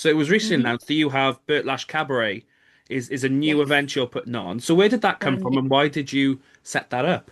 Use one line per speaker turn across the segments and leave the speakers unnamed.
So it was recently
Hmm.
announced that you have Burt Lash Cabaret is a new
Yes,
event you're putting on. So where did that come
brand
from,
new.
and why did you set that up?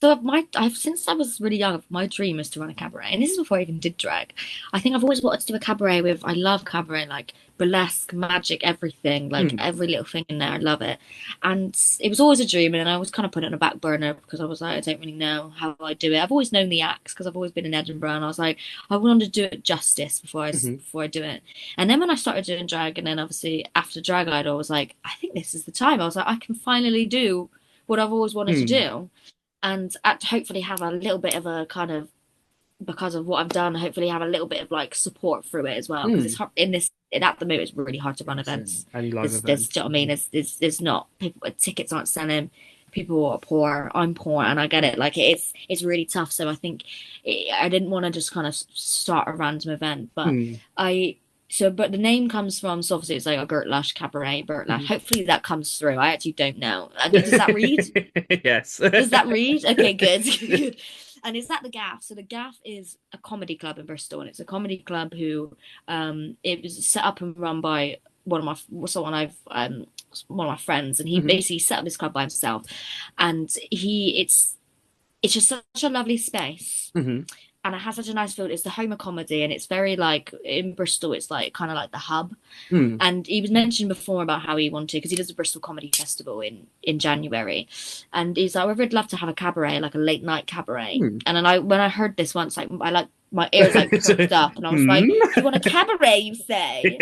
So I've since I was really young, my dream is to run a cabaret, and this is before I even did drag. I think I've always wanted to do a cabaret with. I love cabaret, like burlesque, magic, everything, like
Hmm.
every little thing in there. I love it, and it was always a dream. And then I always kind of put it on a back burner because I was like, I don't really know how I do it. I've always known the acts because I've always been in Edinburgh, and I was like, I wanted to do it justice
Hmm.
before I do it. And then when I started doing drag, and then obviously after Drag Idol, I was like, I think this is the time. I was like, I can finally do what I've always wanted to
Hmm.
do and hopefully have a little bit of a kind of because of what I've done, hopefully have a little bit of like support through it as well. Because it's
Hmm.
hard in this at the moment, it's really hard to run events.
Any live
Do you
events?
know what I mean? There's not people tickets aren't selling. People are poor. I'm poor, and I get it. Like it's really tough. So I think I didn't want to just kind of start a random event, but
Hmm.
I. So, but the name comes from, so obviously it's like a Burt Lash cabaret, Burt Lash.
Hmm.
Hopefully that comes through. I actually don't know. Does that read?
Yes.
Does that read? Okay, good. Good. And is that the Gaff? So the Gaff is a comedy club in Bristol, and it's a comedy club who it was set up and run by one of my friends, and he
Hmm.
basically set up this club by himself, and it's just such a lovely space
Hmm.
and it has such a nice feel. It's the home of comedy, and it's very like in Bristol. It's like kind of like the hub.
Hmm.
And he was mentioned before about how he wanted because he does the Bristol Comedy Festival in January, and he's like, "I'd love to have a cabaret, like a late night cabaret."
Hmm.
And then I when I heard this once, like I like my ears like
So,
perked up, and I was
hmm.
like, "You want a cabaret? You say?"